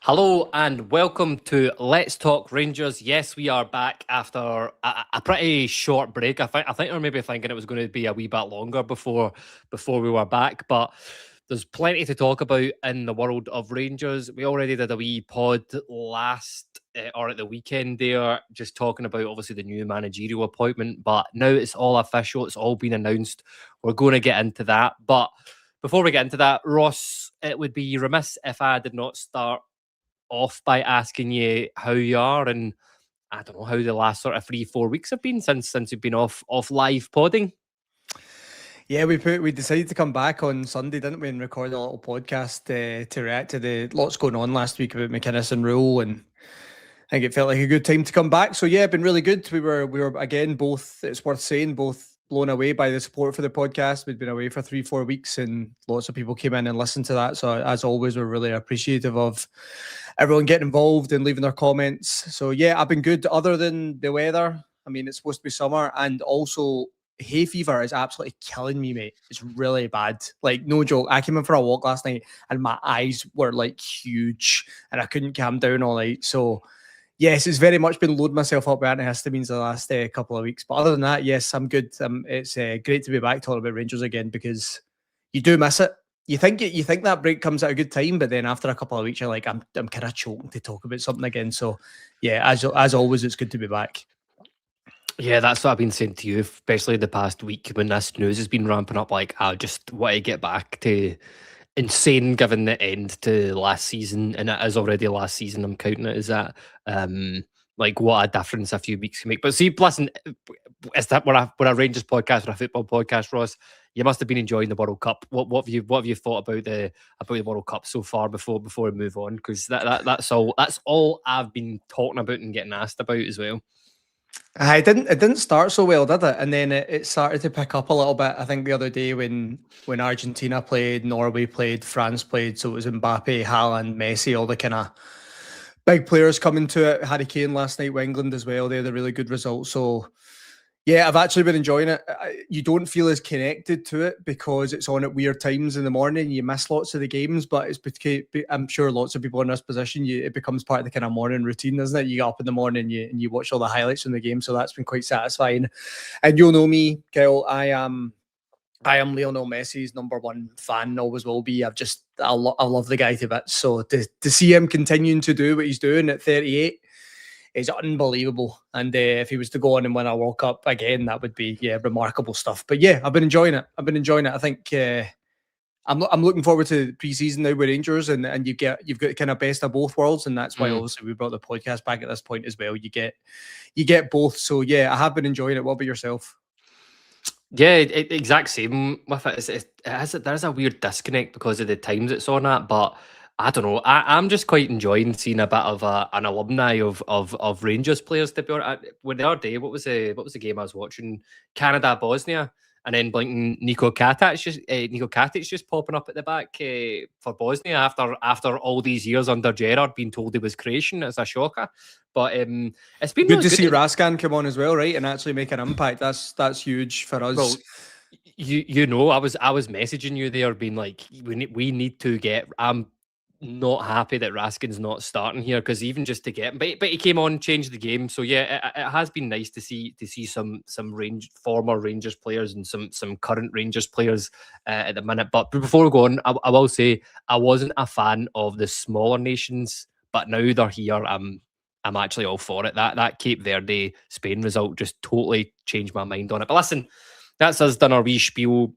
Hello and welcome to Let's Talk Rangers. Yes, we are back after a pretty short break. I think we were maybe thinking it was going to be a wee bit longer before we were back, but there's plenty to talk about in the world of Rangers. We already did a wee pod last or at the weekend there, just talking about obviously the new managerial appointment, but now it's all official. It's all been announced. We're going to get into that, but before we get into that, Ross, it would be remiss if I did not start off by asking you how you are, and I don't know how the last sort of 3-4 weeks have been since you've been off live podding. Yeah, we decided to come back on Sunday, didn't we, and record a little podcast to react to the lots going on last week about McInnes and Rohl, and I think it felt like a good time to come back. So yeah, been really good. We were again both. It's worth saying both blown away by the support for the podcast. We'd been away for 3-4 weeks, and lots of people came in and listened to that. So as always, we're really appreciative of everyone getting involved and leaving their comments. So yeah, I've been good. Other than the weather, I mean, it's supposed to be summer, and also hay fever is absolutely killing me, mate. It's really bad. Like, no joke. I came in for a walk last night and my eyes were like huge and I couldn't calm down all night. So yes, it's very much been loading myself up with antihistamines the last couple of weeks. But other than that, yes, I'm good. It's great to be back talking about Rangers again, because you do miss it. You think that break comes at a good time, but then after a couple of weeks, you're like, I'm kind of choking to talk about something again. So yeah, as always, it's good to be back. Yeah, that's what I've been saying to you, especially the past week when this news has been ramping up. Like, I just want to get back to insane, given the end to last season, and it is already last season. I'm counting it as that. Like, what a difference a few weeks can make. But see, listen, is that we're a Rangers podcast, we're a football podcast, Ross? You must have been enjoying the World Cup. What have you thought about the World Cup so far before we move on? Because that's all I've been talking about and getting asked about as well. It didn't start so well, did it? And then it started to pick up a little bit. I think the other day when Argentina played, Norway played, France played, so it was Mbappe, Haaland, Messi, all the kind of big players coming to it. Harry Kane last night with England as well. They had a really good result. So yeah, I've actually been enjoying it. You don't feel as connected to it because it's on at weird times in the morning. You miss lots of the games, but it's because I'm sure lots of people in this position, it becomes part of the kind of morning routine, isn't it? You get up in the morning and you watch all the highlights from the game. So that's been quite satisfying. And you'll know me, Kyle, I am Lionel Messi's number one fan, always will be. I love the guy to bits. So to see him continuing to do what he's doing at 38 is unbelievable. And if he was to go on and win a World Cup again, that would be remarkable stuff. But yeah, I've been enjoying it. I think I'm looking forward to pre-season now with Rangers, and you've got kind of best of both worlds, and that's why obviously we brought the podcast back at this point as well. You get both. So yeah, I have been enjoying it. What about yourself? Yeah, exact same with it. There's a weird disconnect because of the times it's on at, but I don't know. I'm just quite enjoying seeing a bit of an alumni of Rangers players. To be honest, when the other day, what was the game I was watching? Canada Bosnia, and then blinking Nico Katic just popping up at the back for Bosnia after all these years under Gerrard being told he was Croatian. It's a shocker, but it's been good really to see Raskan come on as well, right, and actually make an impact. That's huge for us. Well, you know, I was messaging you there, being like, we need to get. I'm not happy that Raskin's not starting here, because even just to get him, but he came on, changed the game. So yeah, it has been nice to see some former Rangers players and some current Rangers players at the minute. But before we go on, I will say I wasn't a fan of the smaller nations, but now they're here. I'm actually all for it. That Cape Verde Spain result just totally changed my mind on it. But listen, that's us done our wee spiel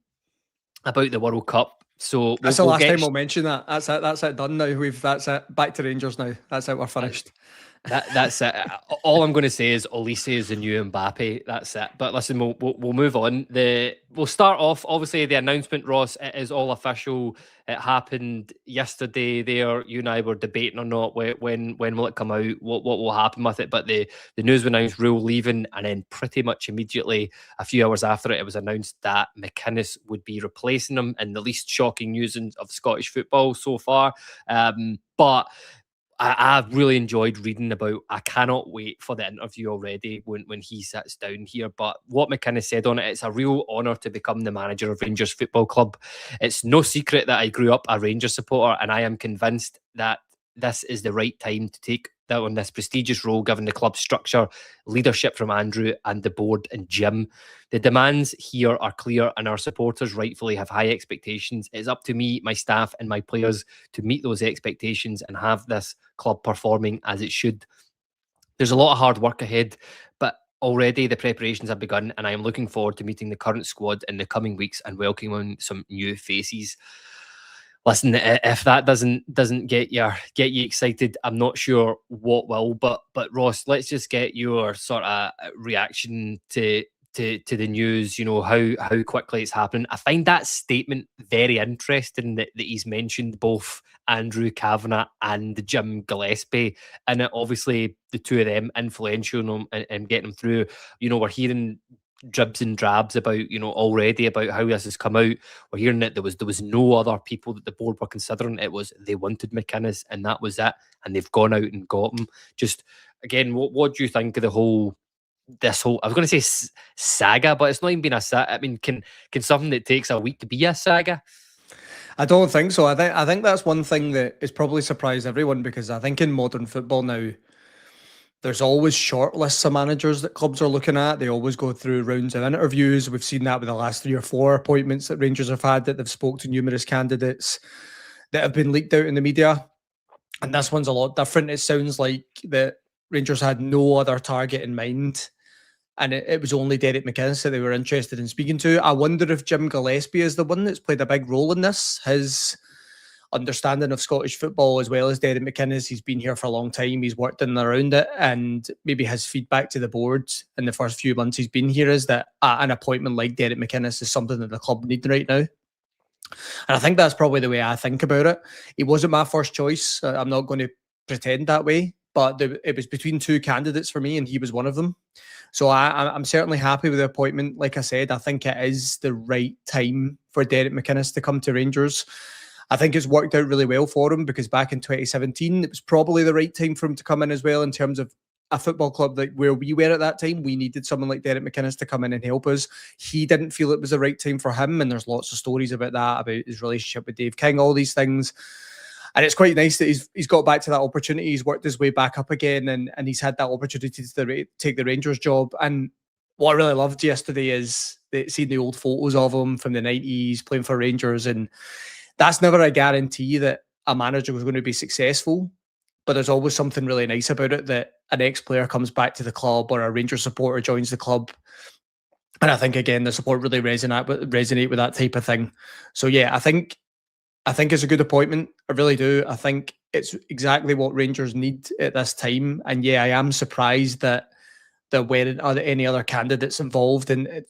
about the World Cup. So that's the last time we'll mention that. That's it. That's it. Done now. That's it. Back to Rangers now. That's it. We're finished. That's it. All I'm going to say is Olise is the new Mbappe. That's it. But listen, we'll move on. We'll start off. Obviously, the announcement, Ross, it is all official. It happened yesterday. There, you and I were debating or not. When will it come out? What will happen with it? But the news was announced, Rohl leaving, and then pretty much immediately, a few hours after it, it was announced that McInnes would be replacing him. In the least shocking news of Scottish football so far. But I've really enjoyed reading about. I cannot wait for the interview already when he sits down here. But what McInnes said on it, it's a real honour to become the manager of Rangers Football Club. It's no secret that I grew up a Rangers supporter, and I am convinced that this is the right time to take that on this prestigious role, given the club structure, leadership from Andrew and the board and Jim. The demands here are clear, and our supporters rightfully have high expectations. It's up to me, my staff, and my players to meet those expectations and have this club performing as it should. There's a lot of hard work ahead, but already the preparations have begun, and I am looking forward to meeting the current squad in the coming weeks and welcoming some new faces. Listen, if that doesn't get you excited, I'm not sure what will. But Ross, let's just get your sort of reaction to the news. You know how quickly it's happening. I find that statement very interesting that he's mentioned both Andrew Kavanagh and Jim Gillespie, and obviously the two of them influential and getting them through. You know, we're hearing dribs and drabs about, you know, already about how this has come out. We're hearing that there was no other people that the board were considering. It was they wanted McInnes and that was it, and they've gone out and got him. Just again, what do you think of the whole this whole, I was going to say saga, but it's not even been a saga. I mean, can something that takes a week to be a saga? I don't think so. I think that's one thing that is probably surprised everyone, because I think in modern football now, there's always short lists of managers that clubs are looking at. They always go through rounds of interviews. We've seen that with the last 3 or 4 appointments that Rangers have had, that they've spoke to numerous candidates that have been leaked out in the media. And this one's a lot different. It sounds like that Rangers had no other target in mind, and it was only Derek McInnes that they were interested in speaking to. I wonder if Jim Gillespie is the one that's played a big role in this. His understanding of Scottish football, as well as Derek McInnes, he's been here for a long time, he's worked in and around it, and maybe his feedback to the board in the first few months he's been here is that an appointment like Derek McInnes is something that the club need right now. And I think that's probably the way I think about it. He wasn't my first choice. I'm not going to pretend that way, but it was between 2 candidates for me, and he was one of them. So I'm certainly happy with the appointment. Like I said, I think it is the right time for Derek McInnes to come to Rangers. I think it's worked out really well for him, because back in 2017, it was probably the right time for him to come in as well, in terms of a football club that where we were at that time. We needed someone like Derek McInnes to come in and help us. He didn't feel it was the right time for him, and there's lots of stories about that, about his relationship with Dave King, all these things. And it's quite nice that he's got back to that opportunity. He's worked his way back up again, and he's had that opportunity to take the Rangers job. And what I really loved yesterday is seeing the old photos of him from the 90s playing for Rangers, and that's never a guarantee that a manager was going to be successful, but there's always something really nice about it, that an ex-player comes back to the club or a Rangers supporter joins the club. And I think, again, the support really resonate with that type of thing. So, yeah, I think it's a good appointment. I really do. I think it's exactly what Rangers need at this time. And, yeah, I am surprised that there weren't any other candidates involved. And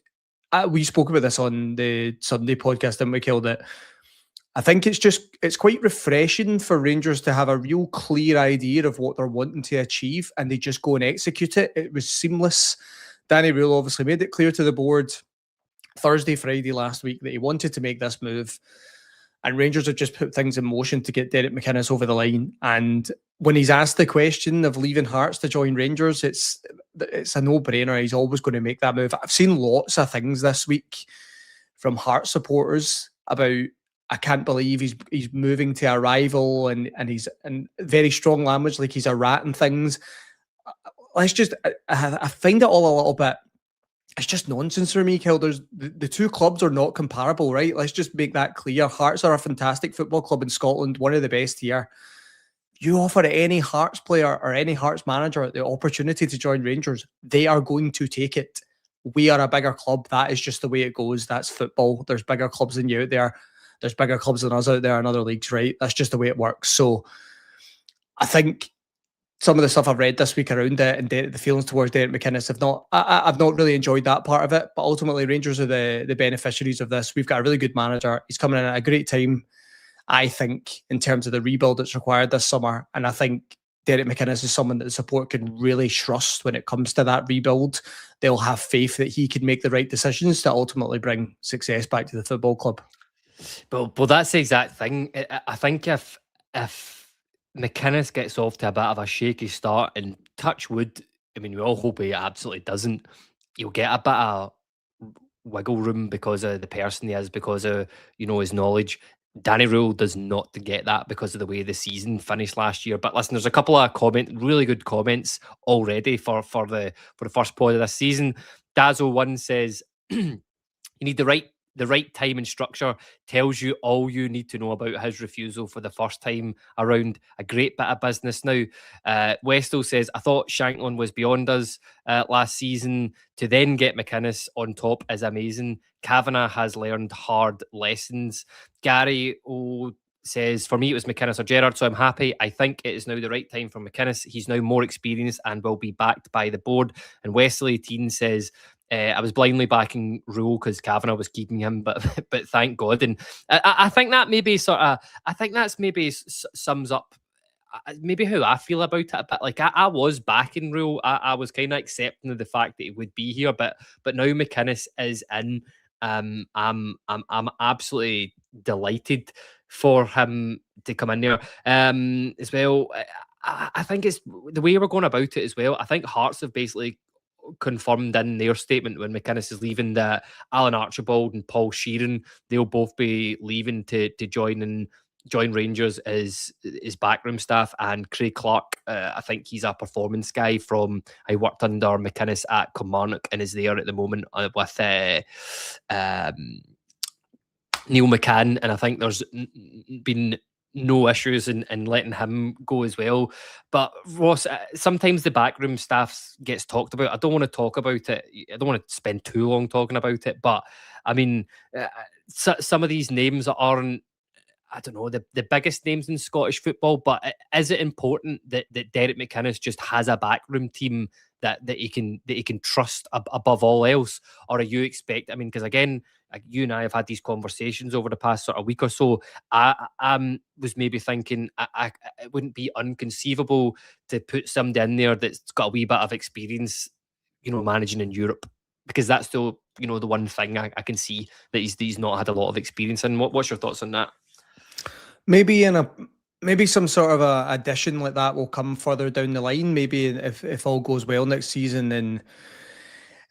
we spoke about this on the Sunday podcast, didn't we, Kel, that I think it's quite refreshing for Rangers to have a real clear idea of what they're wanting to achieve, and they just go and execute it. It was seamless. Danny Rohl obviously made it clear to the board Thursday, Friday last week that he wanted to make this move, and Rangers have just put things in motion to get Derek McInnes over the line. And when he's asked the question of leaving Hearts to join Rangers, it's a no-brainer. He's always going to make that move. I've seen lots of things this week from Hearts supporters about, I can't believe he's moving to a rival, and he's in very strong language, like he's a rat and things. I find it all a little bit, it's just nonsense for me, Kel. The 2 clubs are not comparable, right? Let's just make that clear. Hearts are a fantastic football club in Scotland, one of the best here. You offer any Hearts player or any Hearts manager the opportunity to join Rangers, they are going to take it. We are a bigger club. That is just the way it goes. That's football. There's bigger clubs than you out there. There's bigger clubs than us out there in other leagues, right? That's just the way it works. So I think some of the stuff I've read this week around it and the feelings towards Derek McInnes I've not really enjoyed that part of it. But ultimately, Rangers are the beneficiaries of this. We've got a really good manager. He's coming in at a great time, I think, in terms of the rebuild that's required this summer. And I think Derek McInnes is someone that the support can really trust when it comes to that rebuild. They'll have faith that he can make the right decisions to ultimately bring success back to the football club. Well, that's the exact thing. I think if McInnes gets off to a bit of a shaky start, and touch wood, I mean, we all hope he absolutely doesn't, you'll get a bit of wiggle room because of the person he is, because of, you know, his knowledge. Danny Rohl does not get that because of the way the season finished last year. But listen, there's a couple of really good comments already for the first pod of this season. Dazzle1 says you need the right time and structure. Tells you all you need to know about his refusal for the first time around. A great bit of business now. Westall says, I thought Shanklin was beyond us last season. To then get McInnes on top is amazing. Kavanagh has learned hard lessons. Gary says, for me, it was McInnes or Gerrard, so I'm happy. I think it is now the right time for McInnes. He's now more experienced and will be backed by the board. And Wesley 18 says, I was blindly backing Rule because Kavanagh was keeping him, but thank God. And I think that maybe sums up maybe how I feel about it a bit. Like I was backing Rule. I was kind of accepting of the fact that he would be here, but now McInnes is in. I'm absolutely delighted for him to come in there as well. I think it's the way we're going about it as well. I think Hearts have basically confirmed in their statement when McInnes is leaving that Alan Archibald and Paul Sheeran, they'll both be leaving to join Rangers as backroom staff, and Craig Clark, I think he's a performance guy from, I worked under McInnes at Kilmarnock and is there at the moment with Neil McCann, and I think there's been no issues in letting him go as well. But Ross, sometimes the backroom staff gets talked about. I don't want to talk about it. I don't want to spend too long talking about it. But I mean, some of these names aren't, I don't know, the biggest names in Scottish football. But is it important that Derek McInnes just has a backroom team that he can trust above all else? Or are you expect? I mean, because again, you and I have had these conversations over the past sort of week or so. I was maybe thinking it wouldn't be unconceivable to put somebody in there that's got a wee bit of experience, managing in Europe, because that's the the one thing I can see that he's not had a lot of experience in. What's your thoughts on that? Maybe some sort of a addition like that will come further down the line. Maybe if all goes well next season and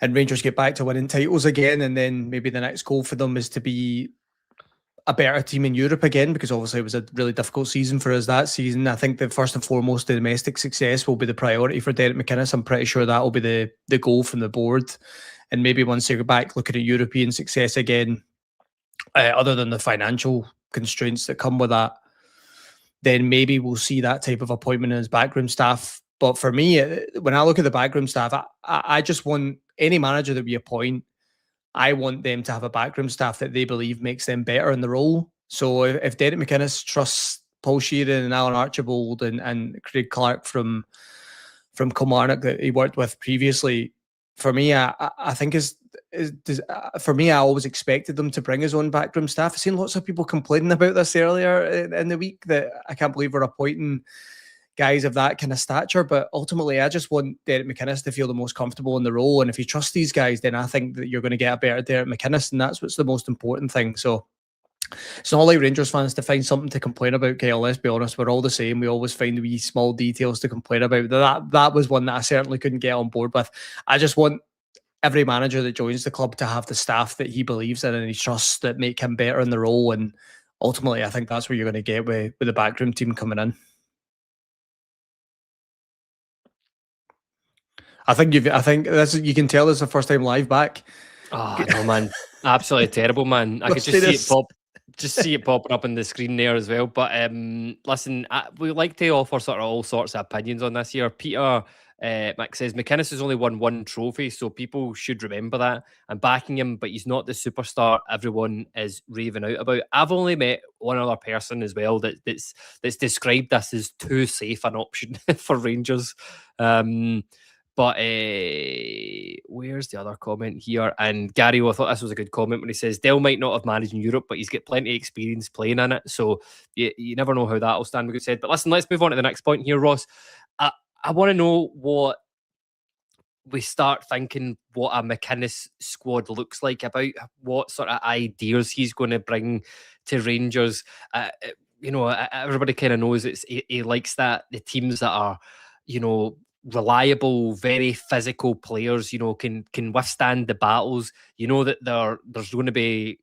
Rangers get back to winning titles again, and then maybe the next goal for them is to be a better team in Europe again, because obviously it was a really difficult season for us that season. I think that first and foremost, the domestic success will be the priority for Derek McInnes. I'm pretty sure that will be the goal from the board. And maybe once they go back looking at European success again, other than the financial constraints that come with that, then maybe we'll see that type of appointment in his backroom staff. But for me, when I look at the backroom staff, I just want any manager that we appoint, I want them to have a backroom staff that they believe makes them better in the role. So if Derek McInnes trusts Paul Sheeran and Alan Archibald and Craig Clark from Kilmarnock that he worked with previously, for me, I think for me, I always expected them to bring his own backroom staff. I've seen lots of people complaining about this earlier in the week, that I can't believe we're appointing guys of that kind of stature. But ultimately, I just want Derek McInnes to feel the most comfortable in the role. And if you trust these guys, then I think that you're going to get a better Derek McInnes, and that's what's the most important thing. So it's not like Rangers fans to find something to complain about, Kyle. Let's be honest, we're all the same. We always find wee small details to complain about. That was one that I certainly couldn't get on board with. I just want every manager that joins the club to have the staff that he believes in and he trusts that make him better in the role. And ultimately, I think that's what you're going to get with the backroom team coming in. I think this you can tell this is the first time live back. Oh no, man, absolutely terrible, man. I could just see it popping up on the screen there as well. But listen, we like to offer sort of all sorts of opinions on this here. Peter Mick says McInnes has only won one trophy, so people should remember that. I'm backing him, but he's not the superstar everyone is raving out about. I've only met one other person as well that's described this as too safe an option for Rangers. But where's the other comment here? And Gary, I thought this was a good comment when he says Dell might not have managed in Europe, but he's got plenty of experience playing in it. So you never know how that will stand, we could say. But listen, let's move on to the next point here, Ross. I want to know what we start thinking what a McInnes squad looks like, about what sort of ideas he's going to bring to Rangers. Everybody kind of knows he likes that the teams that are, reliable, very physical players, can withstand the battles. That there's going to be,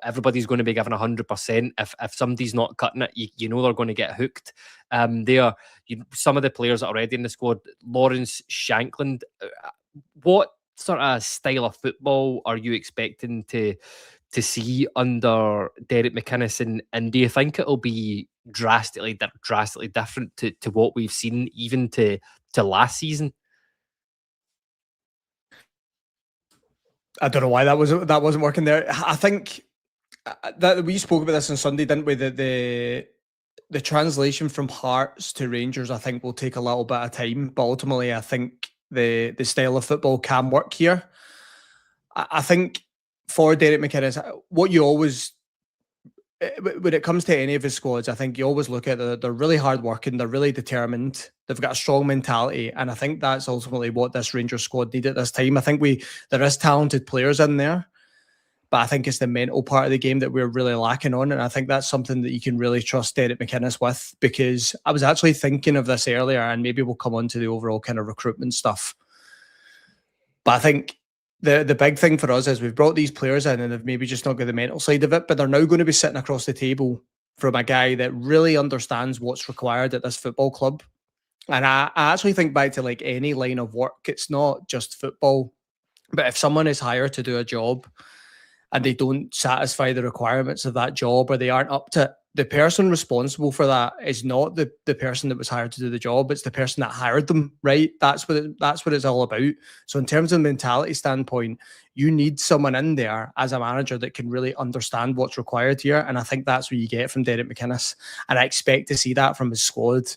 everybody's going to be given 100%. If somebody's not cutting it, you know they're going to get hooked. Some of the players that are already in the squad, Lawrence Shankland, what sort of style of football are you expecting to see under Derek McInnes, and do you think it'll be drastically different to what we've seen even to last season? I don't know why that wasn't working there. I think that we spoke about this on Sunday, didn't we? That the translation from Hearts to Rangers, I think, will take a little bit of time, but ultimately, I think the style of football can work here. I think for Derek McInnes, what you always, when it comes to any of his squads, I think you always look at they're really hardworking, they're really determined, they've got a strong mentality, and I think that's ultimately what this Rangers squad need at this time. I think there is talented players in there, but I think it's the mental part of the game that we're really lacking on, and I think that's something that you can really trust Derek McInnes with, because I was actually thinking of this earlier, and maybe we'll come on to the overall kind of recruitment stuff. But I think the big thing for us is we've brought these players in and they've maybe just not got the mental side of it, but they're now going to be sitting across the table from a guy that really understands what's required at this football club. And I actually think back to like any line of work, it's not just football, but if someone is hired to do a job and they don't satisfy the requirements of that job, or they aren't up to it, the person responsible for that is not the person that was hired to do the job. It's the person that hired them, right? That's what it's all about. So in terms of mentality standpoint, you need someone in there as a manager that can really understand what's required here. And I think that's what you get from Derek McInnes. And I expect to see that from his squad.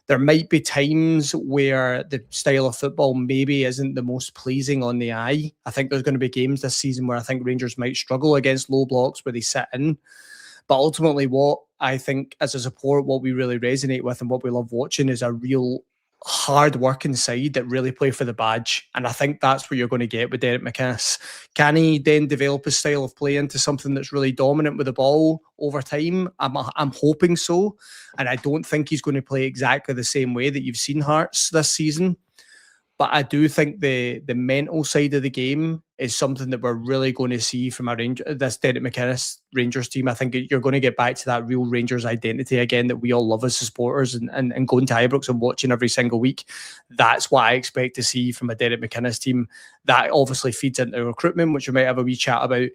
There might be times where the style of football maybe isn't the most pleasing on the eye. I think there's going to be games this season where I think Rangers might struggle against low blocks where they sit in. But ultimately, what I think as a support, what we really resonate with and what we love watching is a real hard-working side that really play for the badge. And I think that's what you're going to get with Derek McInnes. Can he then develop his style of play into something that's really dominant with the ball over time? I'm hoping so. And I don't think he's going to play exactly the same way that you've seen Hearts this season. But I do think the mental side of the game is something that we're really going to see from this Derek McInnes Rangers team. I think you're going to get back to that real Rangers identity again that we all love as supporters, and going to Ibrox and watching every single week. That's what I expect to see from a Derek McInnes team. That obviously feeds into recruitment, which we might have a wee chat about.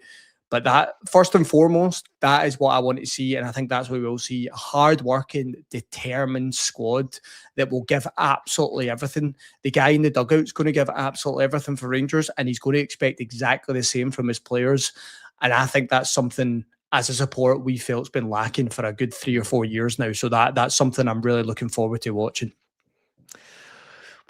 But that, first and foremost, that is what I want to see. And I think that's what we will see. A hard-working, determined squad that will give absolutely everything. The guy in the dugout is going to give absolutely everything for Rangers, and he's going to expect exactly the same from his players. And I think that's something, as a support, we feel it's been lacking for a good 3 or 4 years now. So that's something I'm really looking forward to watching.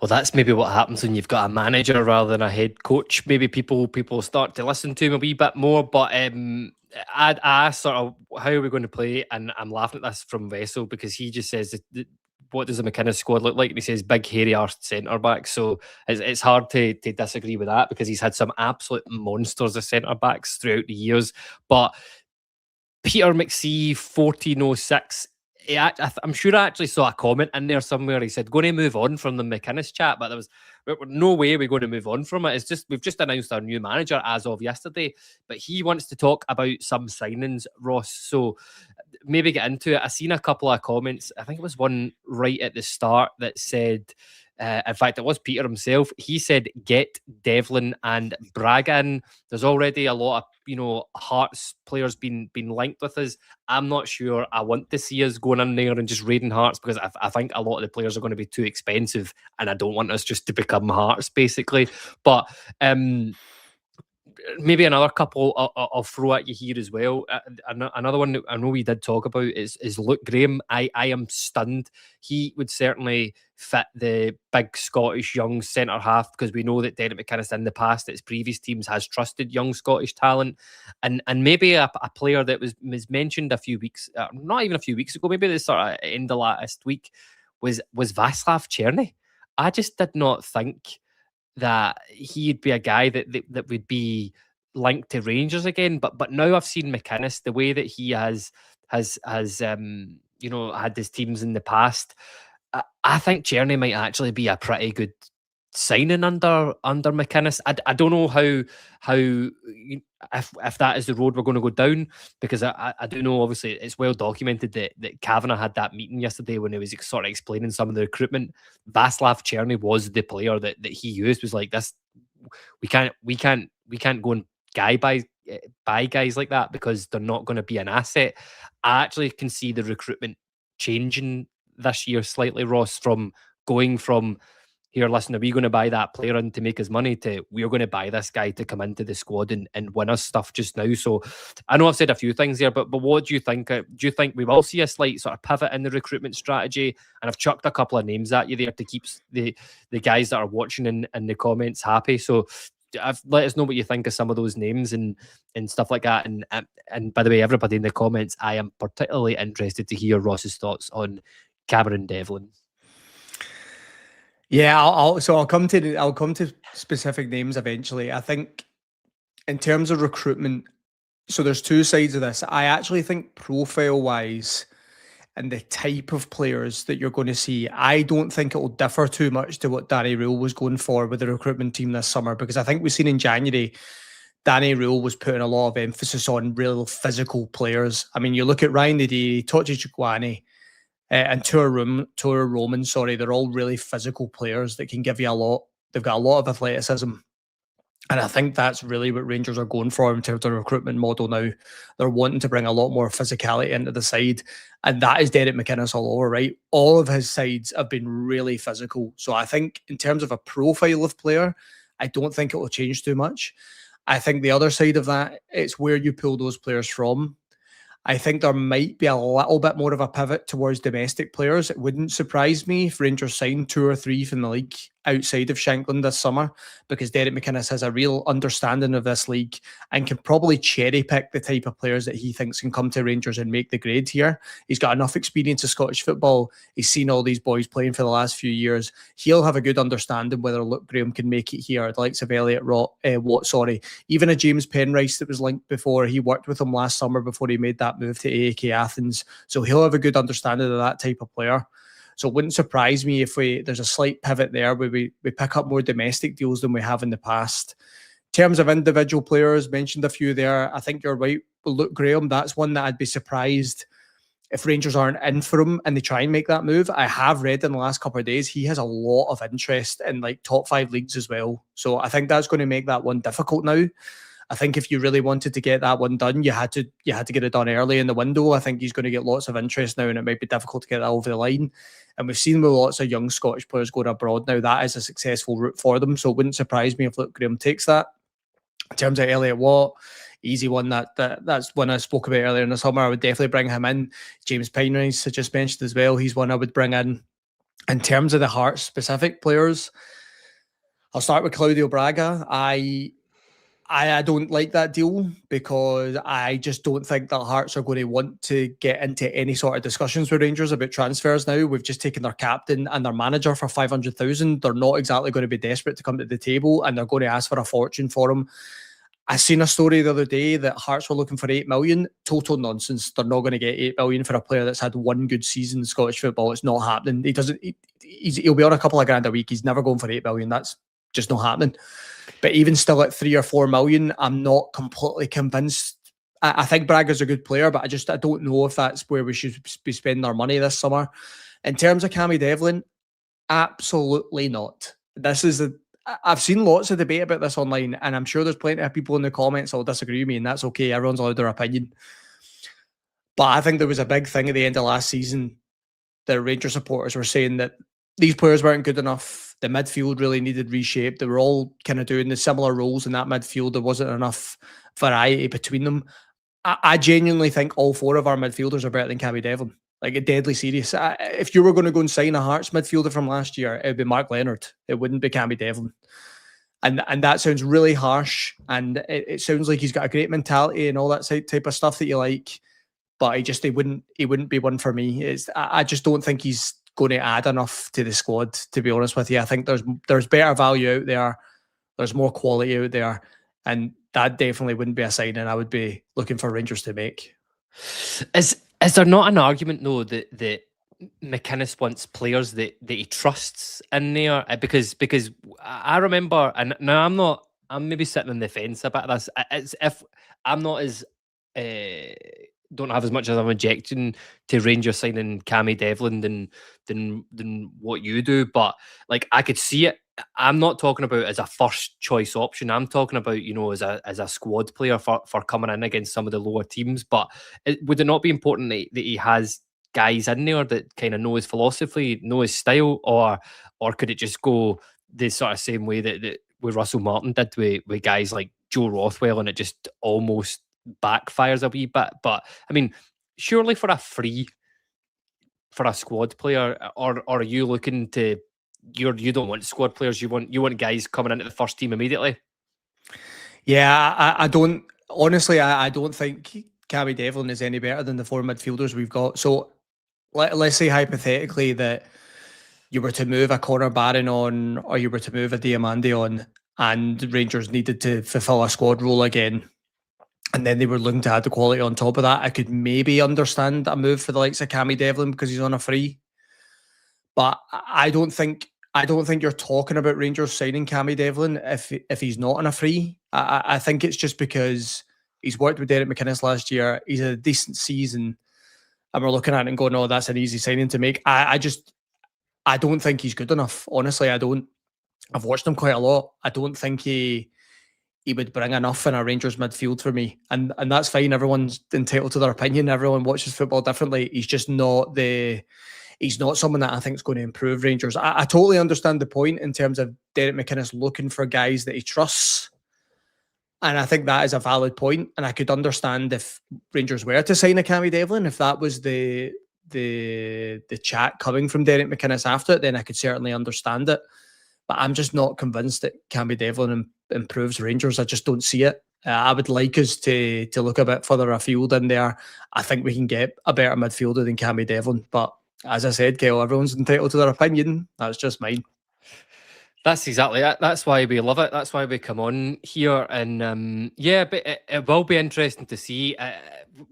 Well, that's maybe what happens when you've got a manager rather than a head coach. Maybe people start to listen to him a wee bit more. But I asked sort of, how are we going to play? And I'm laughing at this from Vessel because he just says, what does the McInnes squad look like? And he says, big, hairy-arsed centre-backs. So it's hard to disagree with that because he's had some absolute monsters of centre-backs throughout the years. But Peter McSee, 1406, I'm sure I actually saw a comment in there somewhere. He said, going to move on from the McInnes chat, but there was no way we're going to move on from it. It's just, we've just announced our new manager as of yesterday, but he wants to talk about some signings, Ross. So maybe get into it. I seen a couple of comments. I think it was one right at the start that said, in fact, it was Peter himself. He said, get Devlin and Braga in. There's already a lot of, Hearts players been linked with us. I'm not sure I want to see us going in there and just raiding Hearts because I think a lot of the players are going to be too expensive and I don't want us just to become Hearts, basically. But maybe another couple I'll throw at you here as well. Another one that I know we did talk about is Luke Graham. I am stunned. He would certainly fit the big Scottish young centre half because we know that Derek McInnes in the past at his previous teams has trusted young Scottish talent, and maybe a player that was mentioned a few weeks, not even a few weeks ago, maybe the sort of end of last week was Václav Černý. I just did not think that he'd be a guy that would be linked to Rangers again. But now I've seen McInnes, the way that he has had his teams in the past. I think Černý might actually be a pretty good signing under McInnes. I don't know how if that is the road we're going to go down, because I do know obviously it's well documented that Kavanagh had that meeting yesterday when he was sort of explaining some of the recruitment. Václav Černý was the player that he used, was like, this we can't go and buy guys like that because they're not going to be an asset. I actually can see the recruitment changing this year slightly, Ross, from going from, here, listen, are we going to buy that player in to make us money, to we're going to buy this guy to come into the squad and win us stuff just now. So I know I've said a few things there, but what do you think? Do you think we will see a slight sort of pivot in the recruitment strategy? And I've chucked a couple of names at you there to keep the guys that are watching in the comments happy. So let us know what you think of some of those names and stuff like that. And by the way, everybody in the comments, I am particularly interested to hear Ross's thoughts on Cameron Devlin. Yeah, I'll come to specific names eventually. I think in terms of recruitment, so there's two sides of this. I actually think profile-wise and the type of players that you're going to see, I don't think it will differ too much to what Danny Rohl was going for with the recruitment team this summer, because I think we've seen in January, Danny Rohl was putting a lot of emphasis on real physical players. I mean, you look at Ryan Ndidi, Tochi Chukwueze, and Tour Roman, they're all really physical players that can give you a lot. They've got a lot of athleticism. And I think that's really what Rangers are going for in terms of the recruitment model now. They're wanting to bring a lot more physicality into the side. And that is Derek McInnes all over, right? All of his sides have been really physical. So I think in terms of a profile of player, I don't think it will change too much. I think the other side of that, it's where you pull those players from. I think there might be a little bit more of a pivot towards domestic players. It wouldn't surprise me if Rangers signed 2 or 3 from the league outside of Shankland this summer, because Derek McInnes has a real understanding of this league and can probably cherry pick the type of players that he thinks can come to Rangers and make the grade here. He's got enough experience of Scottish football. He's seen all these boys playing for the last few years. He'll have a good understanding whether Luke Graham can make it here, the likes of Elliot Watt, even a James Penrice that was linked before. He worked with him last summer before he made that move to AAK Athens. So he'll have a good understanding of that type of player. So it wouldn't surprise me if there's a slight pivot there where we pick up more domestic deals than we have in the past. In terms of individual players, mentioned a few there. I think you're right. Luke Graham, that's one that I'd be surprised if Rangers aren't in for him and they try and make that move. I have read in the last couple of days, he has a lot of interest in like top 5 leagues as well. So I think that's going to make that one difficult now. I think if you really wanted to get that one done, you had to get it done early in the window. I think he's going to get lots of interest now, and it might be difficult to get that over the line. And we've seen with lots of young Scottish players going abroad now, that is a successful route for them. So it wouldn't surprise me if Luke Graham takes that. In terms of Elliot Watt, easy one. That's one I spoke about earlier in the summer. I would definitely bring him in. James Penrice, I just mentioned as well. He's one I would bring in. In terms of the Hearts specific players, I'll start with Claudio Braga. I don't like that deal because I just don't think that Hearts are going to want to get into any sort of discussions with Rangers about transfers now. We've just taken their captain and their manager for 500,000. They're not exactly going to be desperate to come to the table, and they're going to ask for a fortune for him. I seen a story the other day that Hearts were looking for 8 million. Total nonsense. They're not going to get 8 million for a player that's had one good season in Scottish football. It's not happening. He'll be on a couple of grand a week. He's never going for 8 million. That's just not happening. But even still at 3 or 4 million, I'm not completely convinced. I think Braga's a good player, but I don't know if that's where we should be spending our money this summer. In terms of Cammy Devlin, absolutely not. I've seen lots of debate about this online, and I'm sure there's plenty of people in the comments that will disagree with me, and that's okay. Everyone's allowed their opinion. But I think there was a big thing at the end of last season that Rangers supporters were saying that these players weren't good enough. The midfield really needed reshape. They were all kind of doing the similar roles in that midfield. There wasn't enough variety between them. I genuinely think all 4 of our midfielders are better than Cammy Devlin. Like, deadly serious. If you were going to go and sign a Hearts midfielder from last year, it would be Mark Leonard. It wouldn't be Cammy Devlin. And that sounds really harsh. And it sounds like he's got a great mentality and all that type of stuff that you like. But he wouldn't be one for me. I just don't think he's going to add enough to the squad, to be honest with you. I think there's better value out there. There's more quality out there. And that definitely wouldn't be a signing I would be looking for Rangers to make. Is there not an argument, though, that McInnes wants players that he trusts in there, because I remember, and now I'm maybe sitting on the fence about this. It's if I'm not as don't have as much as I'm objecting to Rangers signing Cammy Devlin than what you do, but like I could see it. I'm not talking about as a first choice option. I'm talking about, as a squad player for coming in against some of the lower teams. But would it not be important that he has guys in there that kind of know his philosophy, know his style, or could it just go the sort of same way that with Russell Martin did with guys like Joe Rothwell, and it just almost backfires a wee bit? But I mean, surely for a squad player, or are you looking to? You don't want squad players. You want guys coming into the first team immediately. Yeah, I don't honestly. I don't think Cammy Devlin is any better than the 4 midfielders we've got. So let's say hypothetically that you were to move a Connor Barron on, or you were to move a Diamandi on, and Rangers needed to fulfill a squad role again, and then they were looking to add the quality on top of that. I could maybe understand a move for the likes of Cammy Devlin because he's on a free. But I don't think you're talking about Rangers signing Cammy Devlin if he's not on a free. I think it's just because he's worked with Derek McInnes last year. He's had a decent season, and we're looking at it and going, "Oh, that's an easy signing to make." I don't think he's good enough. Honestly, I don't. I've watched him quite a lot. I don't think he would bring enough in a Rangers midfield for me, and that's fine. Everyone's entitled to their opinion. Everyone watches football differently. He's not someone that I think is going to improve Rangers. I totally understand the point in terms of Derek McInnes looking for guys that he trusts. And I think that is a valid point. And I could understand if Rangers were to sign a Cammy Devlin, if that was the chat coming from Derek McInnes after it, then I could certainly understand it. But I'm just not convinced that Cammy Devlin improves Rangers. I just don't see it. I would like us to look a bit further afield in there. I think we can get a better midfielder than Cammy Devlin. But as I said, Kyle, everyone's entitled to their opinion. That's just mine. That's exactly it. That's why we love it. That's why we come on here. And but it will be interesting to see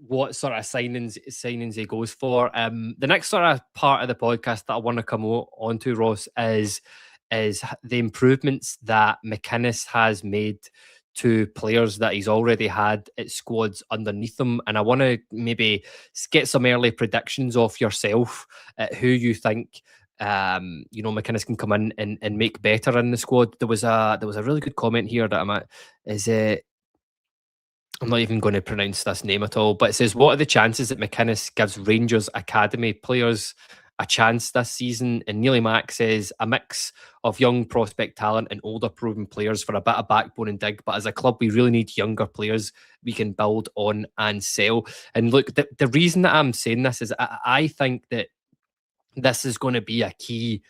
what sort of signings he goes for. The next sort of part of the podcast that I want to come on to, Ross, is the improvements that McInnes has made to players that he's already had at squads underneath him. And I want to maybe get some early predictions off yourself at who you think McInnes can come in and make better in the squad. There was a really good comment here that I'm not even going to pronounce this name at all, but it says, what are the chances that McInnes gives Rangers academy players a chance this season? And Neely Mack says a mix of young prospect talent and older proven players for a bit of backbone and dig, but as a club we really need younger players we can build on and sell. And look, the reason that I'm saying this is I think that this is going to be a key,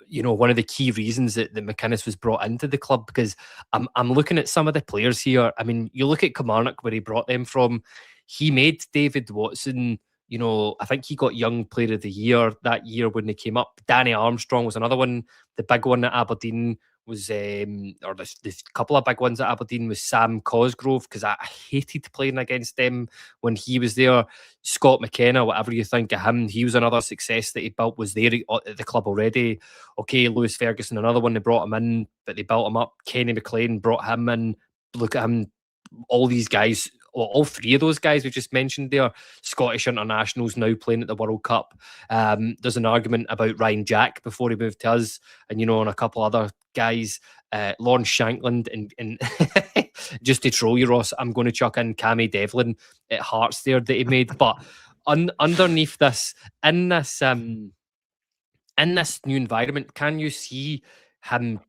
one of the key reasons that McInnes was brought into the club, because I'm looking at some of the players here. I mean, you look at Kilmarnock, where he brought them from. He made David Watson, I think he got Young Player of the Year that year when they came up. Danny Armstrong was another one. The big one at Aberdeen was, or the couple of big ones at Aberdeen was Sam Cosgrove, because I hated playing against them when he was there. Scott McKenna, whatever you think of him, he was another success that he built, was there at the club already. Okay, Lewis Ferguson, another one, they brought him in, but they built him up. Kenny McLean brought him in. Look at him. All these guys, all three of those guys we just mentioned there, Scottish internationals now playing at the World Cup. There's an argument about Ryan Jack before he moved to us, and and a couple other guys, Lawrence Shankland, and just to troll you, Ross, I'm going to chuck in Cammy Devlin at Hearts there that he made. But underneath this, in this new environment, can you see him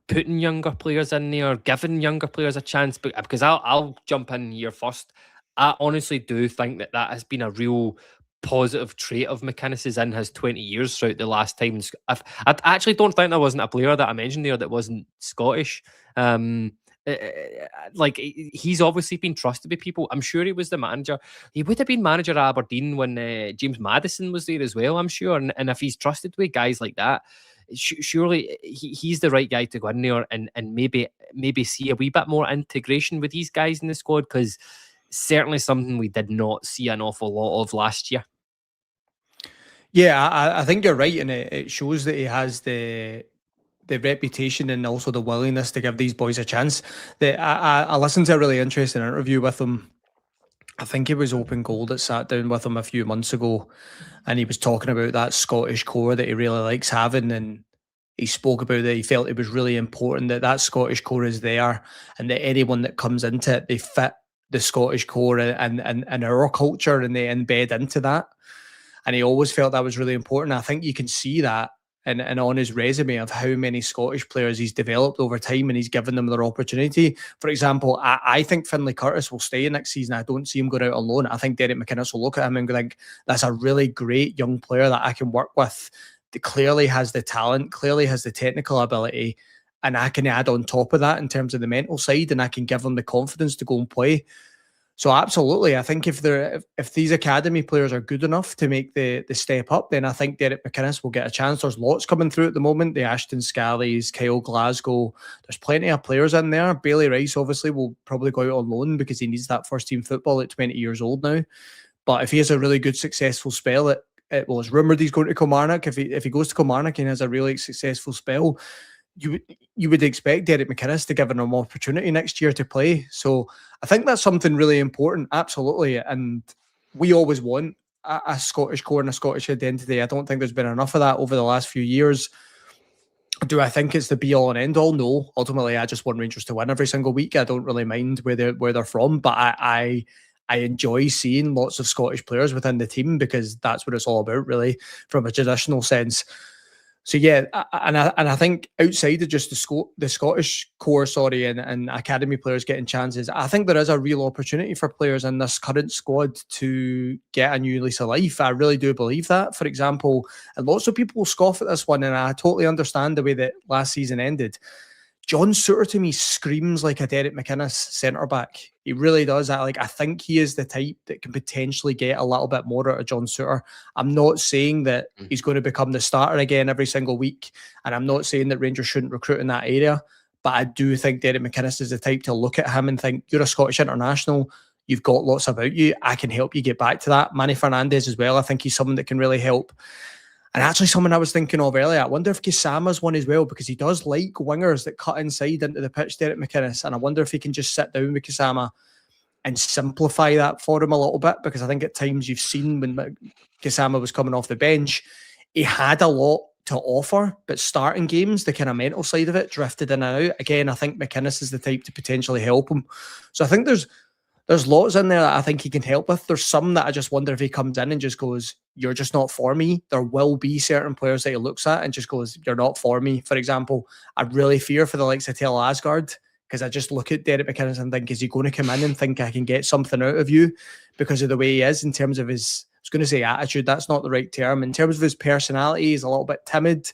putting younger players in there, giving younger players a chance? Because I'll jump in here first. I honestly do think that has been a real positive trait of McInnes's in his 20 years throughout the last times. I actually don't think there wasn't a player that I mentioned there that wasn't Scottish. Like, he's obviously been trusted by people. I'm sure he was the manager. He would have been manager at Aberdeen when James Maddison was there as well, I'm sure. And if he's trusted with guys like that, surely he's the right guy to go in there and maybe see a wee bit more integration with these guys in the squad, because certainly something we did not see an awful lot of last year. Yeah, I think you're right, and it shows that he has the reputation and also the willingness to give these boys a chance. I listened to a really interesting interview with him. I think it was Open Goal that sat down with him a few months ago, and he was talking about that Scottish core that he really likes having, and he spoke about that he felt it was really important that that Scottish core is there, and that anyone that comes into it, they fit the Scottish core and our culture, and they embed into that. And he always felt that was really important. I think you can see that and on his resume of how many Scottish players he's developed over time, and he's given them their opportunity. For example, I think Finlay Curtis will stay next season. I don't see him going out on loan. I think Derek McInnes will look at him and think, that's a really great young player that I can work with, that clearly has the talent, clearly has the technical ability, and I can add on top of that in terms of the mental side, and I can give him the confidence to go and play. So absolutely, I think if these academy players are good enough to make the step up, then I think Derek McInnes will get a chance. There's lots coming through at the moment. The Ashton Scallys, Kyle Glasgow. There's plenty of players in there. Bailey Rice obviously will probably go out on loan because he needs that first team football at 20 years old now. But if he has a really good successful spell, well, it's rumoured he's going to Kilmarnock. If he goes to Kilmarnock and has a really successful spell, you would expect Derek McInnes to give him an opportunity next year to play. So I think that's something really important, absolutely. And we always want a Scottish core and a Scottish identity. I don't think there's been enough of that over the last few years. Do I think it's the be all and end all? No. Ultimately, I just want Rangers to win every single week. I don't really mind where they're from, but I enjoy seeing lots of Scottish players within the team because that's what it's all about, really, from a traditional sense. So yeah, and I think outside of just the Scottish core, and academy players getting chances, I think there is a real opportunity for players in this current squad to get a new lease of life. I really do believe that. For example, and lots of people scoff at this one, and I totally understand the way that last season ended. John Souttar to me screams like a Derek McInnes centre back. He really does. I think he is the type that can potentially get a little bit more out of John Souttar. I'm not saying that he's going to become the starter again every single week, and I'm not saying that Rangers shouldn't recruit in that area, but I do think Derek McInnes is the type to look at him and think, you're a Scottish international, you've got lots about you, I can help you get back to that. Manny Fernandez as well, I think he's someone that can really help. And actually, someone I was thinking of earlier, I wonder if Kisama's one as well, because he does like wingers that cut inside into the pitch, Derek McInnes. And I wonder if he can just sit down with Kisama and simplify that for him a little bit, because I think at times you've seen when Kisama was coming off the bench, he had a lot to offer, but starting games, the kind of mental side of it drifted in and out. Again, I think McInnes is the type to potentially help him. So I think there's lots in there that I think he can help with. There's some that I just wonder if he comes in and just goes, you're just not for me. There will be certain players that he looks at and just goes, you're not for me. For example, I really fear for the likes of Tel Asgard, because I just look at Derek McInnes and think, is he going to come in and think I can get something out of you because of the way he is in terms of his, I was going to say attitude, that's not the right term. In terms of his personality, he's a little bit timid.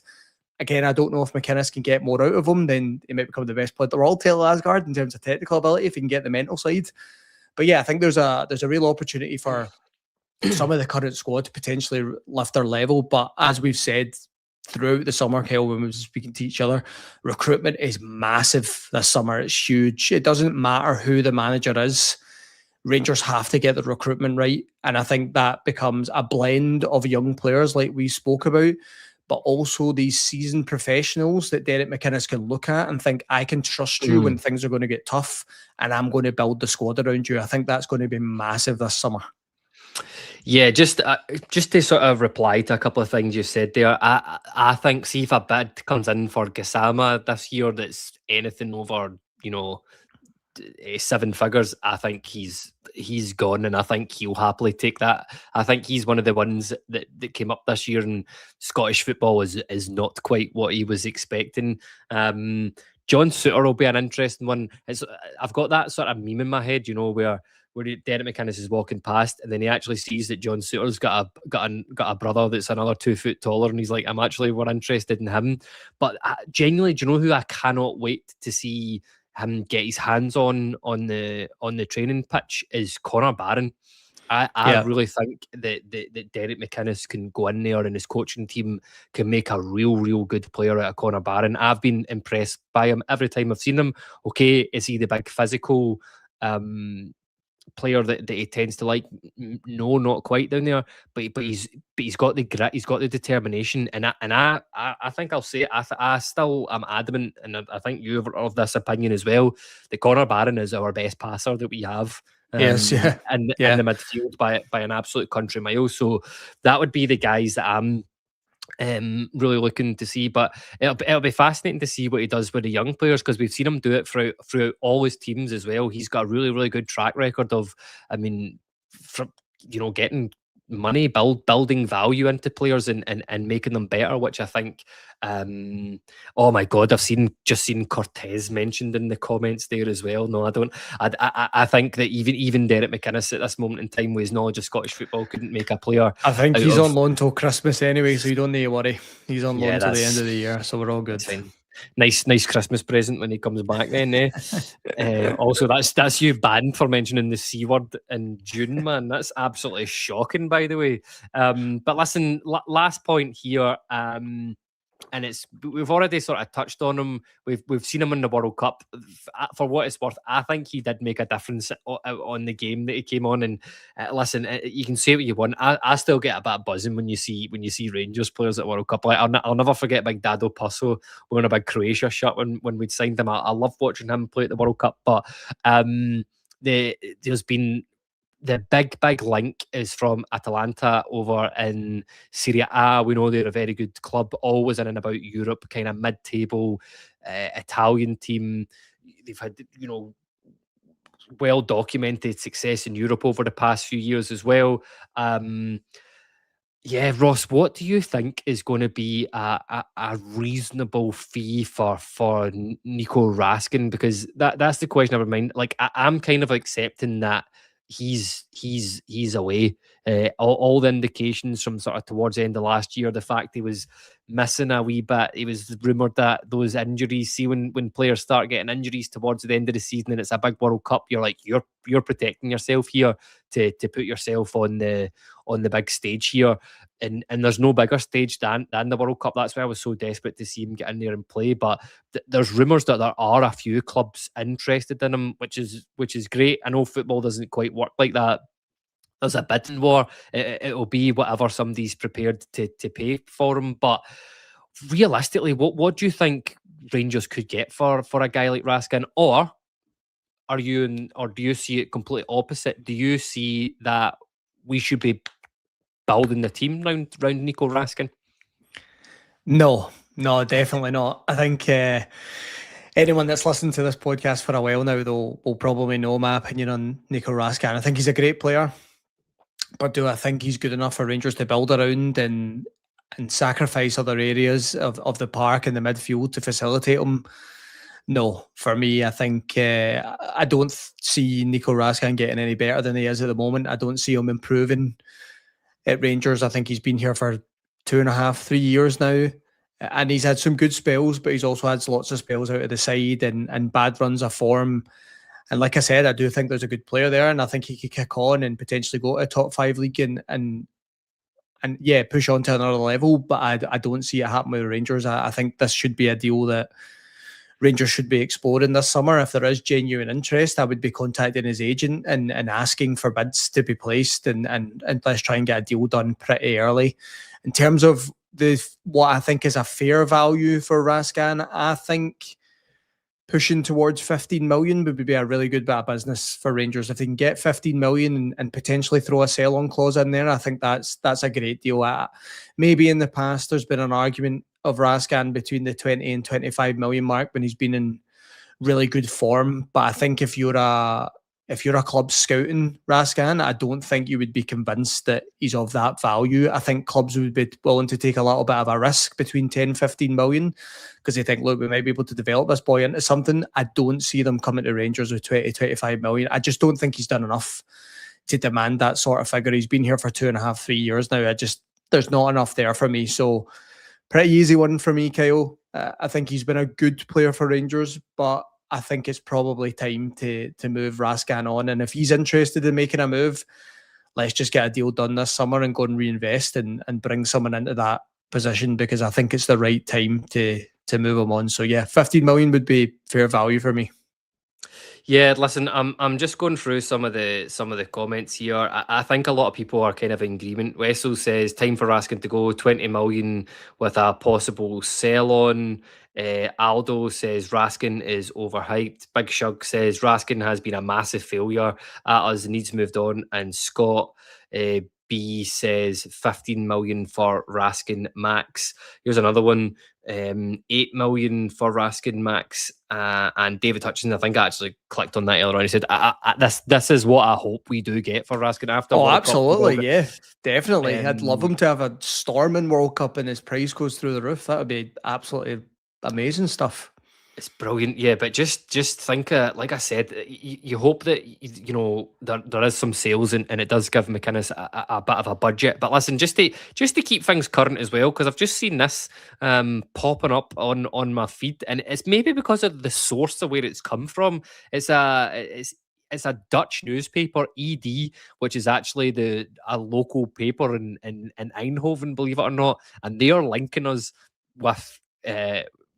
Again, I don't know if McInnes can get more out of him, then he might become the best player in the world, Tel Asgard, in terms of technical ability, if he can get the mental side. But yeah, I think there's a real opportunity for some of the current squad to potentially lift their level. But as we've said throughout the summer, Kyle, when we were speaking to each other, recruitment is massive this summer. It's huge. It doesn't matter who the manager is. Rangers have to get the recruitment right. And I think that becomes a blend of young players like we spoke about, but also these seasoned professionals that Derek McInnes can look at and think, I can trust you when things are going to get tough, and I'm going to build the squad around you. I think that's going to be massive this summer. Yeah, just to sort of reply to a couple of things you said there, I think, see if a bid comes in for Gassama this year that's anything over, 7 figures, I think he's gone, and I think he'll happily take that. I think he's one of the ones that came up this year, and Scottish football is not quite what he was expecting. John Souttar will be an interesting one. I've got that sort of meme in my head, where Derek McInnes is walking past, and then he actually sees that John Souttar's got a brother that's another 2 foot taller, and he's like, we're interested in him. But genuinely, do you know who I cannot wait to see him get his hands on the training pitch is Connor Barron. I really think that Derek McInnes can go in there and his coaching team can make a real good player out of Connor Barron. I've been impressed by him every time I've seen him. Okay, is he the big physical player that he tends to like. No, not quite down there, but he's got the grit, he's got the determination, and I think I'll say it. I still am adamant, and I think you're of this opinion as well, that Connor Barron is our best passer that we have. Yes, yeah, in the midfield by an absolute country mile. So that would be the guys that I'm really looking to see. But it'll be fascinating to see what he does with the young players, because we've seen him do it throughout all his teams as well. He's got a really, really good track record of, I mean, from getting money, building value into players and making them better, which I think oh my god, I've just seen Cortez mentioned in the comments there as well. No, I don't. I think that even Derek McInnes at this moment in time, with his knowledge of Scottish football, couldn't make a player. I think he's on loan till Christmas anyway, so you don't need to worry. He's on loan till the end of the year, so we're all good. Nice Christmas present when he comes back then, eh? Also, that's you banned for mentioning the C word in June, man. That's absolutely shocking, by the way. But listen, last point here, and we've already sort of touched on him. We've seen him in the World Cup. For what it's worth, I think he did make a difference on the game that he came on. And listen, you can say what you want. I still get a bit buzzing when you see Rangers players at World Cup. Like I'll never forget Big Dado Pusso wearing a big Croatia shirt when we'd signed him. I love watching him play at the World Cup. But there's been. The big link is from Atalanta over in Serie A. We know they're a very good club, always in and about Europe, kind of mid-table Italian team. They've had, well-documented success in Europe over the past few years as well. Yeah, Ross, what do you think is going to be a reasonable fee for Nico Raskin? Because that's the question I have in mind. Like, I'm kind of accepting that he's away. All the indications from sort of towards the end of last year, the fact he was missing a wee bit, it was rumoured that those injuries, see when players start getting injuries towards the end of the season and it's a big World Cup, you're like, you're protecting yourself here to put yourself on the big stage here. And there's no bigger stage than the World Cup. That's why I was so desperate to see him get in there and play. But there's rumours that there are a few clubs interested in him, which is great. I know football doesn't quite work like that. There's a bidding war. It'll be whatever somebody's prepared to pay for him. But realistically, what do you think Rangers could get for a guy like Raskin? Or do you see it completely opposite? Do you see that we should be building the team round Nico Raskin? No, definitely not. I think anyone that's listened to this podcast for a while now, though, will probably know my opinion on Nico Raskin. I think he's a great player, but do I think he's good enough for Rangers to build around and sacrifice other areas of the park and the midfield to facilitate him? No, for me, I think I don't see Nico Raskin getting any better than he is at the moment. I don't see him improving at Rangers. I think he's been here for 2.5, 3 years now, and he's had some good spells, but he's also had lots of spells out of the side and bad runs of form. And like I said, I do think there's a good player there, and I think he could kick on and potentially go to a top 5 league and yeah, push on to another level. But I don't see it happen with the Rangers. I think this should be a deal that Rangers should be exploring this summer. If there is genuine interest, I would be contacting his agent and asking for bids to be placed and let's try and get a deal done pretty early. In terms of what I think is a fair value for Raskin, I think pushing towards 15 million would be a really good bit of business for Rangers. If they can get 15 million and potentially throw a sell-on clause in there, I think that's a great deal. Maybe in the past there's been an argument of Raskin between the 20 and 25 million mark when he's been in really good form. But I think if you're a club scouting Raskin, I don't think you would be convinced that he's of that value. I think clubs would be willing to take a little bit of a risk between 10, 15 million because they think, look, we might be able to develop this boy into something. I don't see them coming to Rangers with 20, 25 million. I just don't think he's done enough to demand that sort of figure. He's been here for 2.5, 3 years now. There's not enough there for me. So pretty easy one for me, Kyle. I think he's been a good player for Rangers, but I think it's probably time to move Raskin on. And if he's interested in making a move, let's just get a deal done this summer and go and reinvest and bring someone into that position, because I think it's the right time to move him on. So yeah, 15 million would be fair value for me. Yeah, listen, I'm just going through some of the comments here. I think a lot of people are kind of in agreement. Wessel says time for Raskin to go, 20 million with a possible sell on. Aldo says Raskin is overhyped. Big Shug says Raskin has been a massive failure at us, needs moved on. And Scott B says 15 million for Raskin max. Here's another one. 8 million for Raskin max, and David Hutchinson, I think I actually clicked on that earlier on. He said, this is what I hope we do get for Raskin after Oh, World Cup. absolutely, yeah, definitely. I'd love him to have a storming World Cup and his price goes through the roof. That would be absolutely amazing stuff. It's brilliant, yeah. But just think, like I said, you hope that there is some sales and it does give McInnes a bit of a budget. But listen, just to keep things current as well, because I've just seen this popping up on my feed, and it's maybe because of the source of where it's come from. It's a Dutch newspaper, ED, which is actually a local paper in Eindhoven, believe it or not, and they are linking us with.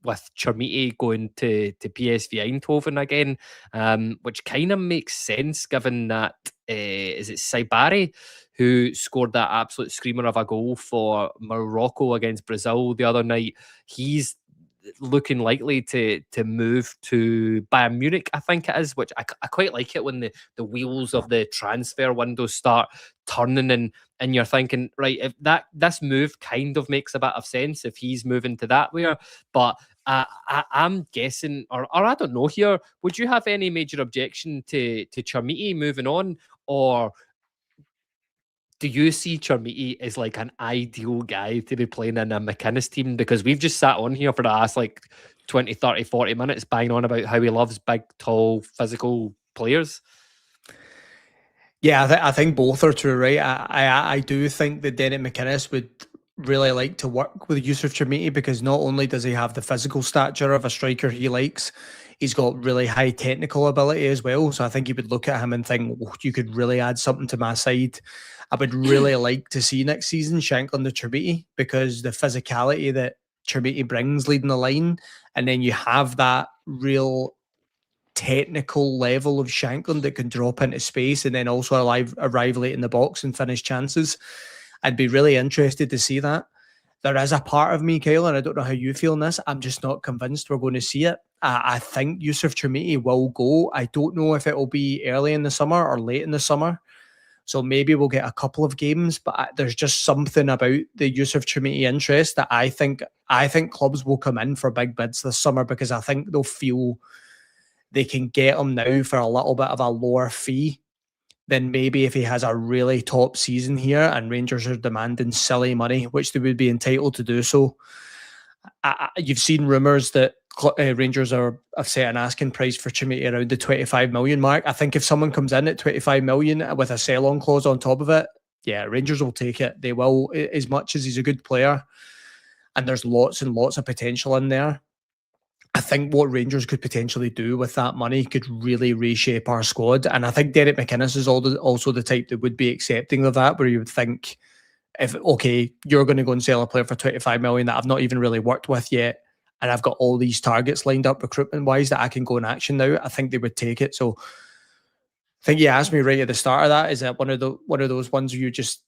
With Chermiti going to PSV Eindhoven again, which kind of makes sense given that is it Saibari who scored that absolute screamer of a goal for Morocco against Brazil the other night. He's looking likely to move to Bayern Munich, I think it is, which I quite like it when the wheels of the transfer window start turning and you're thinking, right, if this move kind of makes a bit of sense if he's moving to that way, but I'm guessing, or I don't know here, would you have any major objection to Chermiti moving on, or do you see Chermiti as like an ideal guy to be playing in a McInnes team? Because we've just sat on here for the last like 20, 30, 40 minutes banging on about how he loves big, tall, physical players. Yeah, I think both are true, right? I do think that Derek McInnes would really like to work with Yusuf Chermiti because not only does he have the physical stature of a striker he likes, he's got really high technical ability as well. So I think he would look at him and think, oh, you could really add something to my side. I would really like to see next season Shankland to Chermiti because the physicality that Chermiti brings leading the line, and then you have that real technical level of Shankland that can drop into space and then also arrive late in the box and finish chances. I'd be really interested to see that. There is a part of me, Kyle, and I don't know how you feel on this. I'm just not convinced we're going to see it. I think Yusuf Chermiti will go. I don't know if it will be early in the summer or late in the summer. So maybe we'll get a couple of games, but there's just something about the Yusuf Chermiti interest that I think clubs will come in for big bids this summer because I think they'll feel they can get him now for a little bit of a lower fee than maybe if he has a really top season here and Rangers are demanding silly money, which they would be entitled to do so. You've seen rumours that Rangers have set an asking price for Chermiti around the 25 million mark. I think if someone comes in at 25 million with a sell-on clause on top of it, yeah, Rangers will take it. They will, as much as he's a good player and there's lots and lots of potential in there. I think what Rangers could potentially do with that money could really reshape our squad. And I think Derek McInnes is also the type that would be accepting of that, where you would think, if, okay, you're going to go and sell a player for 25 million that I've not even really worked with yet, and I've got all these targets lined up recruitment-wise that I can go in action now, I think they would take it. So I think you asked me right at the start of that, is that one of those ones where you just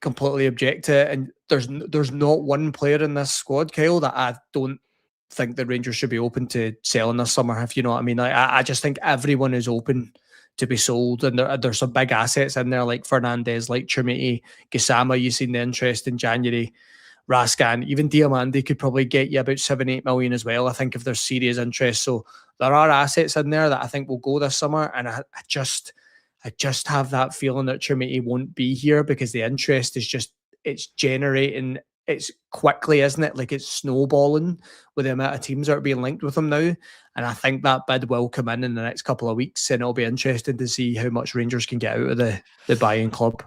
completely object to it? And there's not one player in this squad, Kyle, that I don't think the Rangers should be open to selling this summer, if you know what I mean. Like, I just think everyone is open to be sold, and there's some big assets in there like Fernandez, like Chermiti, Gassama. You've seen the interest in January. Raskin, even Diamandi could probably get you about 7-8 million as well, I think, if there's serious interest. So there are assets in there that I think will go this summer, and I just have that feeling that Chermiti won't be here because the interest is just, it's generating, it's quickly, isn't it? Like, it's snowballing with the amount of teams that are being linked with him now. And I think that bid will come in the next couple of weeks, and it'll be interesting to see how much Rangers can get out of the buying club.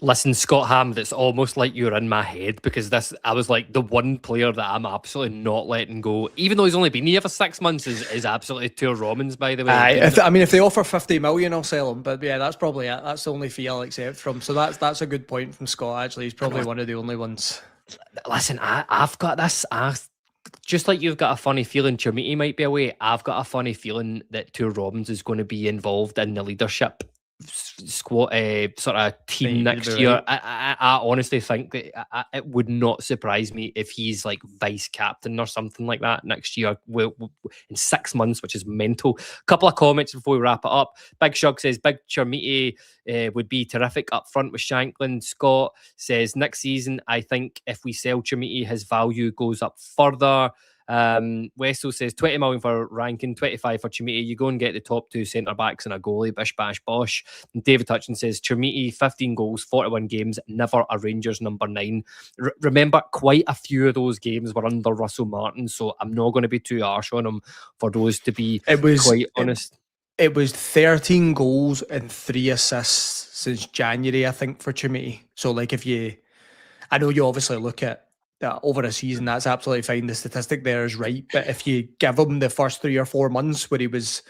Listen, Scott Ham, that's almost like you're in my head because I was like, the one player that I'm absolutely not letting go, even though he's only been here for 6 months, is absolutely Tor Romans, by the way. If they offer 50 million, I'll sell him. But yeah, that's probably it. That's the only fee I'll accept from. So that's a good point from Scott, actually. He's probably one of the only ones. Listen, I've got this. just like you've got a funny feeling Chermiti might be away, I've got a funny feeling that Tour Robbins is going to be involved in the leadership squad sort of team next year. Right. I honestly think that it would not surprise me if he's like vice captain or something like that next year in 6 months, which is mental. Couple of comments before we wrap it up. Big Shug says Big Chermiti would be terrific up front with Shanklin. Scott says next season I think if we sell Chermiti his value goes up further. Wessel says 20 million for Rankin, 25 for Chermiti. You go and get the top 2 centre backs and a goalie, bish bash bosh. And David Hutchins says Chermiti 15 goals, 41 games, never a Rangers number 9. Remember, quite a few of those games were under Russell Martin, so I'm not going to be too harsh on him for those, to be quite honest. It was 13 goals and 3 assists since January, I think, for Chermiti. So like I know you obviously look at over a season, that's absolutely fine. The statistic there is right. But if you give him the first 3 or 4 months where he was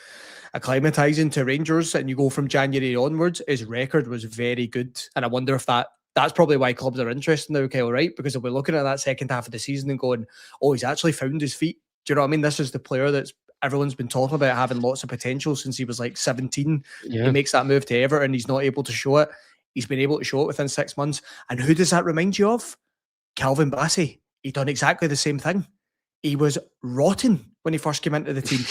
acclimatising to Rangers and you go from January onwards, his record was very good. And I wonder if that's probably why clubs are interested now, Kyle, right? Because if we're looking at that second half of the season and going, oh, he's actually found his feet. Do you know what I mean? This is the player that's everyone's been talking about having lots of potential since he was like 17. Yeah. He makes that move to Everton. He's not able to show it. He's been able to show it within 6 months. And who does that remind you of? Calvin Bassey. He done exactly the same thing. He was rotten when he first came into the team.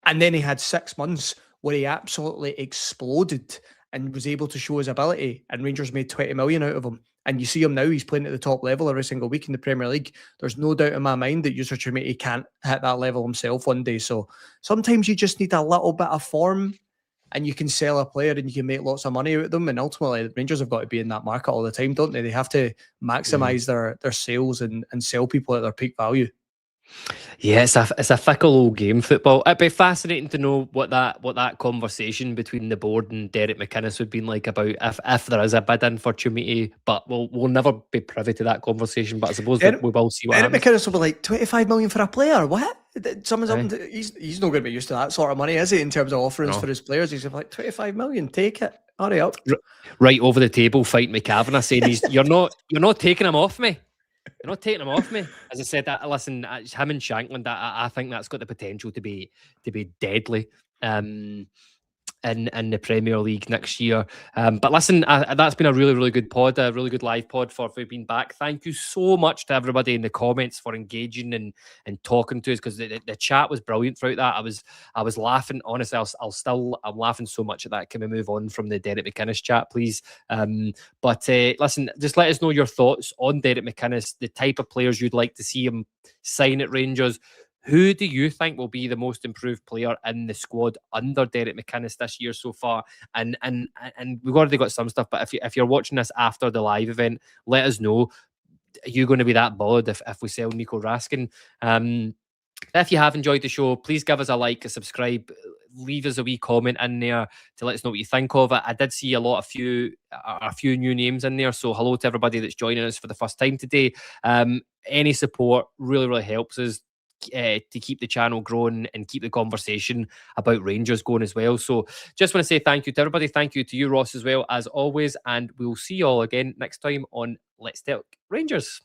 And then he had 6 months where he absolutely exploded and was able to show his ability. And Rangers made 20 million out of him. And you see him now, he's playing at the top level every single week in the Premier League. There's no doubt in my mind that Yusuf Chermiti can't hit that level himself one day. So sometimes you just need a little bit of form and you can sell a player and you can make lots of money out of them. And ultimately, the Rangers have got to be in that market all the time, don't they? They have to maximise their sales and sell people at their peak value. Yeah, it's a fickle old game, football. It'd be fascinating to know what that conversation between the board and Derek McInnes would be like about if there is a bid in for Chermiti, but we'll never be privy to that conversation. But I suppose we will see what Derek McInnes will be like 25 million for a player. What? Someone's up to, he's not going to be used to that sort of money, is he? In terms of offerings for his players, he's like 25 million. Take it. Hurry up. Right over the table, fight McCavanagh saying you're not taking him off me. You're not taking him off me. As I said, listen, him and Shanklin, I think that's got the potential to be deadly in the Premier League next year. But listen, that's been a really, really good pod, a really good live pod for being back. Thank you so much to everybody in the comments for engaging and talking to us, because the chat was brilliant throughout that. I was laughing. Honestly, I'm laughing so much at that. Can we move on from the Derek McInnes chat, please? But listen, just let us know your thoughts on Derek McInnes, the type of players you'd like to see him sign at Rangers. Who do you think will be the most improved player in the squad under Derek McInnes this year so far? And we've already got some stuff, but if you're watching this after the live event, let us know. Are you going to be that bothered if we sell Nico Raskin? If you have enjoyed the show, please give us a like, a subscribe, leave us a wee comment in there to let us know what you think of it. I did see a few new names in there, so hello to everybody that's joining us for the first time today. Any support really, really helps us to keep the channel growing and keep the conversation about Rangers going as well. So just want to say thank you to everybody. Thank you to you, Ross, as well, as always. And we'll see you all again next time on Let's Talk Rangers.